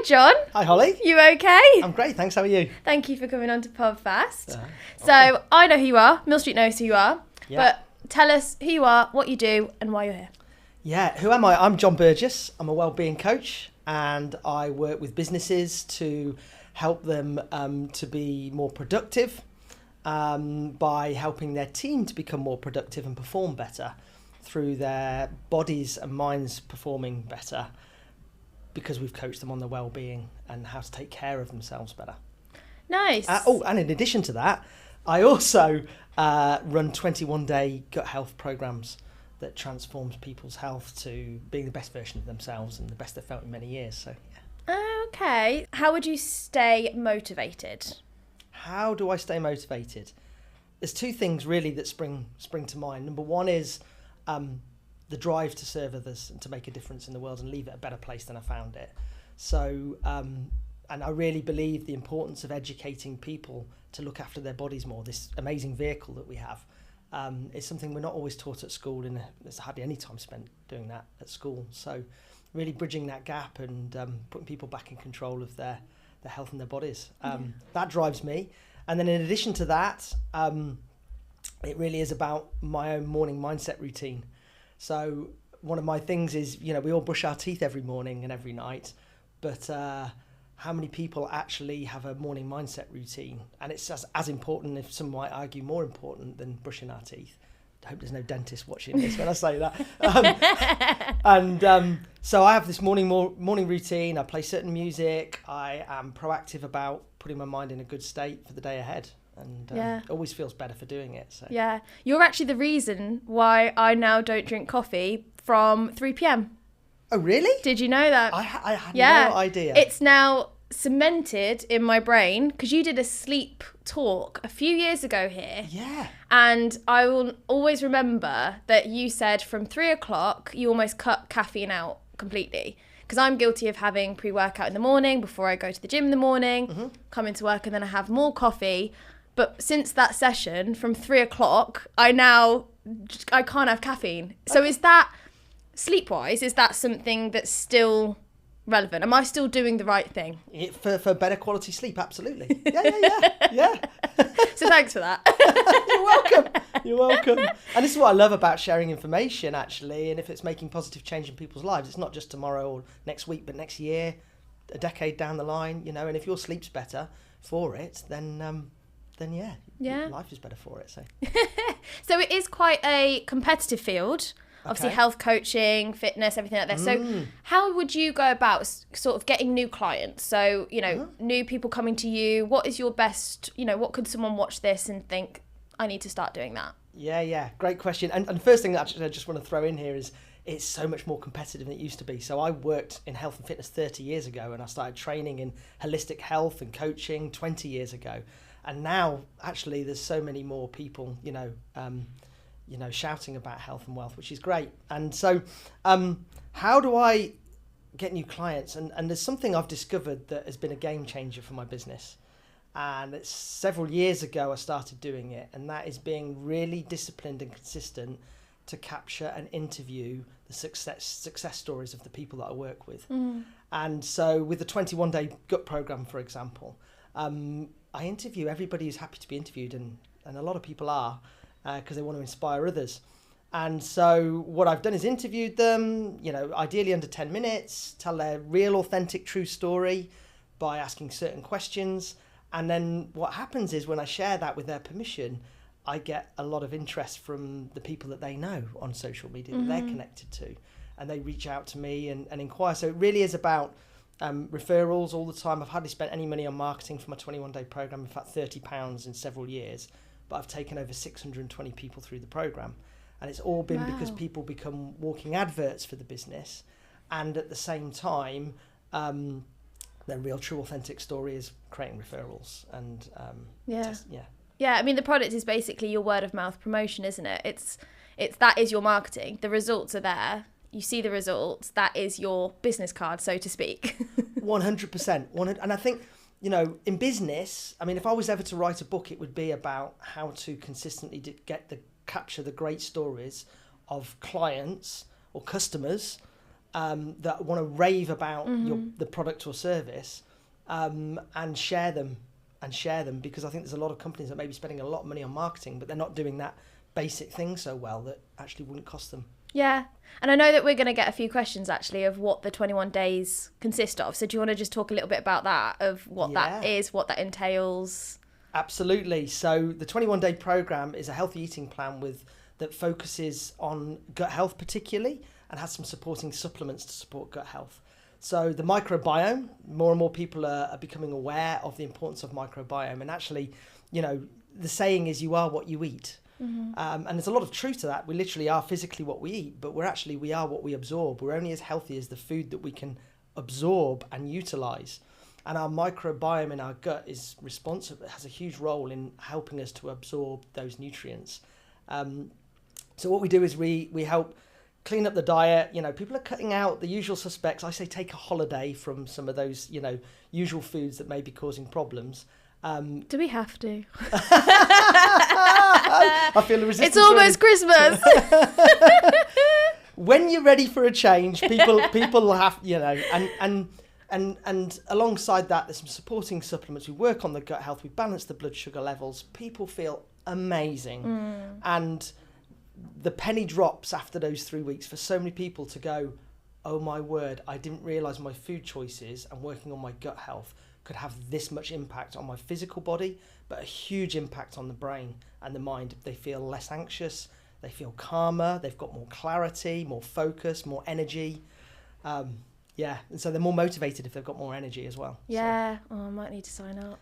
Hi, Jon. Hi, Holly. You okay? I'm great, thanks. How are you? Thank you for coming on to PodFast. So, I know who you are. Mill Street knows who you are. Yeah. But tell us who you are, what you do, and why you're here. Yeah, who am I? I'm Jon Burgess. I'm a wellbeing coach, and I work with businesses to help them to be more productive by helping their team to become more productive and perform better through their bodies and minds performing better, because we've coached them on their well-being and how to take care of themselves better. Nice. And in addition to that, I also run 21-day gut health programs that transforms people's health to being the best version of themselves and the best they've felt in many years. So, yeah. Okay. How would you stay motivated? How do I stay motivated? There's two things really that spring to mind. Number one is the drive to serve others and to make a difference in the world and leave it a better place than I found it. So, and I really believe the importance of educating people to look after their bodies more. This amazing vehicle that we have is something we're not always taught at school, and there's hardly any time spent doing that at school. So really bridging that gap and putting people back in control of their health and their bodies. That drives me. And then in addition to that, it really is about my own morning mindset routine. So one of my things is, we all brush our teeth every morning and every night, but how many people actually have a morning mindset routine? And it's as important, if some might argue more important, than brushing our teeth. I hope there's no dentist watching this when I say that. So I have this morning routine. I play certain music. I am proactive about putting my mind in a good state for the day ahead. And it always feels better for doing it. So. Yeah. You're actually the reason why I now don't drink coffee from 3 p.m. Oh, really? Did you know that? I had no idea. It's now cemented in my brain because you did a sleep talk a few years ago here. Yeah. And I will always remember that you said from 3 o'clock, you almost cut caffeine out completely. Because I'm guilty of having pre-workout in the morning before I go to the gym in the morning, come into work and then I have more coffee. But since that session from 3 o'clock, I can't have caffeine. So is that, sleep-wise, is that something that's still relevant? Am I still doing the right thing? For better quality sleep, absolutely. Yeah. So thanks for that. You're welcome. And this is what I love about sharing information, actually. And if it's making positive change in people's lives, it's not just tomorrow or next week, but next year, a decade down the line, And if your sleep's better for it, then life is better for it. So it is quite a competitive field. Obviously, health coaching, fitness, everything like that. So how would you go about sort of getting new clients? So, new people coming to you. What is your best, what could someone watch this and think, I need to start doing that? Yeah. Great question. And the first thing that actually I just want to throw in here is it's so much more competitive than it used to be. So I worked in health and fitness 30 years ago, and I started training in holistic health and coaching 20 years ago. And now, actually, there's so many more people, shouting about health and wealth, which is great. And so how do I get new clients? And there's something I've discovered that has been a game changer for my business. And it's several years ago I started doing it. And that is being really disciplined and consistent to capture and interview the success stories of the people that I work with. And so with the 21-day gut program, for example, I interview everybody who's happy to be interviewed, and a lot of people are, because they want to inspire others. And so what I've done is interviewed them, ideally under 10 minutes, tell their real, authentic, true story by asking certain questions. And then what happens is when I share that with their permission, I get a lot of interest from the people that they know on social media that they're connected to. And they reach out to me and inquire. So it really is about referrals all the time. I've hardly spent any money on marketing for my 21-day program, in fact £30 in several years, but I've taken over 620 people through the program, and it's all been because people become walking adverts for the business, and at the same time their real, true, authentic story is creating referrals. And I mean, the product is basically your word of mouth promotion, isn't it? It's that is your marketing. The results are there. You see the results, that is your business card, so to speak. 100%. And I think, in business, I mean, if I was ever to write a book, it would be about how to consistently capture the great stories of clients or customers that want to rave about the product or service, and share them because I think there's a lot of companies that may be spending a lot of money on marketing, but they're not doing that basic thing so well that actually wouldn't cost them. Yeah. And I know that we're going to get a few questions actually of what the 21 days consist of. So do you want to just talk a little bit about that, of what that is, what that entails? Absolutely. So the 21-day program is a healthy eating plan that focuses on gut health particularly, and has some supporting supplements to support gut health. So the microbiome, more and more people are becoming aware of the importance of microbiome. And actually, the saying is you are what you eat. And there's a lot of truth to that. We literally are physically what we eat, but we are what we absorb. We're only as healthy as the food that we can absorb and utilize. And our microbiome in our gut is responsible, has a huge role in helping us to absorb those nutrients. So what we do is we help clean up the diet. People are cutting out the usual suspects. I say take a holiday from some of those, usual foods that may be causing problems. Do we have to? I feel the resistance. It's almost Christmas. When you're ready for a change, people have, and alongside that, there's some supporting supplements. We work on the gut health. We balance the blood sugar levels. People feel amazing. And the penny drops after those 3 weeks for so many people to go, oh my word, I didn't realise my food choices and working on my gut health could have this much impact on my physical body, but a huge impact on the brain and the mind. They feel less anxious, they feel calmer, they've got more clarity, more focus, more energy. And so they're more motivated if they've got more energy as well. Yeah, I might need to sign up.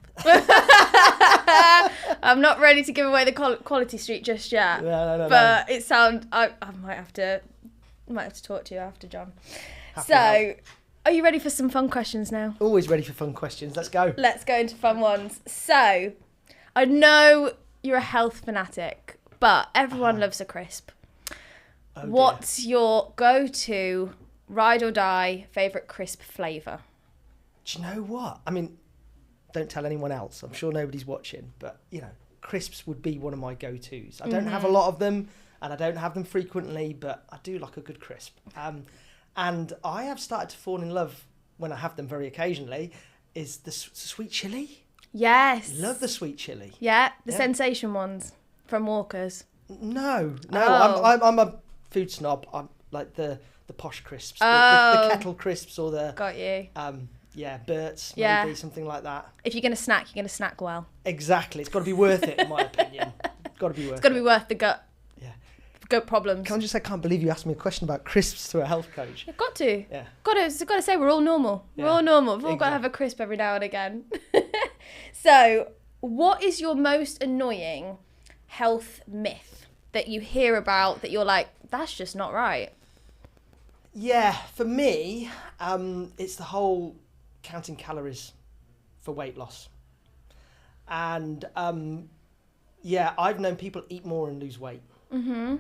I'm not ready to give away the quality streak just yet. No. But it sounds, I might have to talk to you after, Jon. Are you ready for some fun questions now? Always ready for fun questions. Let's go. Let's go into fun ones. So, I know you're a health fanatic, but everyone loves a crisp. Oh dear. What's your go-to ride or die favourite crisp flavour? Do you know what? I mean, don't tell anyone else. I'm sure nobody's watching, but crisps would be one of my go-tos. I don't have a lot of them, and I don't have them frequently, but I do like a good crisp. And I have started to fall in love, when I have them very occasionally, is the sweet chilli. Yes. Love the sweet chilli. Yeah, the sensation ones from Walker's. No. Oh. I'm a food snob. I'm like the posh crisps, the kettle crisps, or the... Got you. Burt's, maybe, something like that. If you're going to snack, you're going to snack well. Exactly. It's got to be worth it, in my opinion. It's got to be worth it. It's got to be worth the gut. Yeah. Gut problems. Can I just say, I can't believe you asked me a question about crisps to a health coach. You've got to. Yeah. Got to say we're all normal. Yeah. We're all normal. We've all got to have a crisp every now and again. So, what is your most annoying health myth that you hear about that you're like, that's just not right? Yeah, for me, it's the whole counting calories for weight loss. And I've known people eat more and lose weight. Mm-hmm.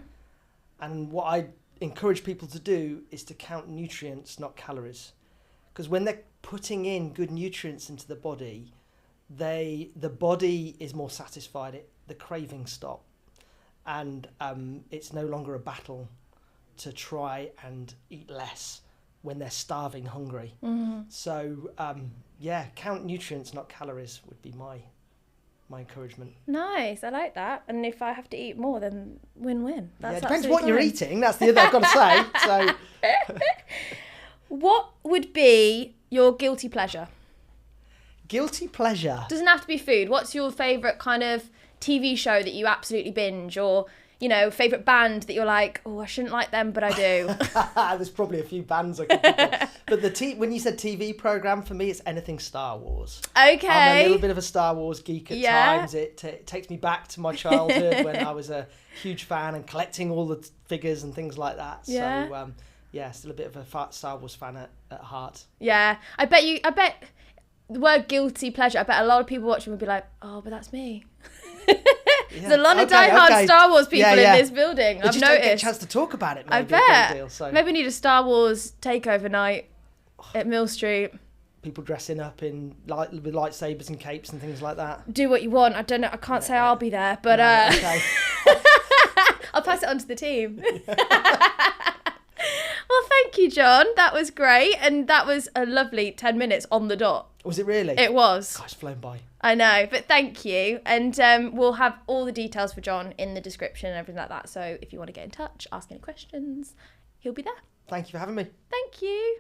And what I encourage people to do is to count nutrients, not calories. Because when they're putting in good nutrients into the body, the body is more satisfied. The cravings stop. And it's no longer a battle to try and eat less when they're starving, hungry. Mm-hmm. So, count nutrients, not calories, would be my encouragement. Nice, I like that. And if I have to eat more, then win-win. It depends what you're eating. That's the other I've got to say. So, what would be your guilty pleasure? Guilty pleasure? Doesn't have to be food. What's your favourite kind of TV show that you absolutely binge, or favourite band that you're like, oh, I shouldn't like them, but I do? There's probably a few bands I could pick up. But when you said TV programme, for me, it's anything Star Wars. Okay. I'm a little bit of a Star Wars geek at times. It takes me back to my childhood when I was a huge fan and collecting all the figures and things like that. Yeah. So, still a bit of a Star Wars fan at heart. Yeah. I bet the word guilty pleasure, I bet a lot of people watching would be like, oh, but that's me. There's a lot of diehard Star Wars people in this building. I've noticed. Don't get a chance to talk about it. I bet. Maybe we need a Star Wars takeover night at Mill Street. People dressing up with lightsabers and capes and things like that. Do what you want. I don't know. I can't say I'll be there, but okay. I'll pass it on to the team. Well, thank Thank you, John. That was great. And that was a lovely 10 minutes on the dot. Was it really? It was. Gosh, it's flown by. I know, but thank you. And we'll have all the details for John in the description and everything like that. So if you want to get in touch, ask any questions, he'll be there. Thank you for having me. Thank you.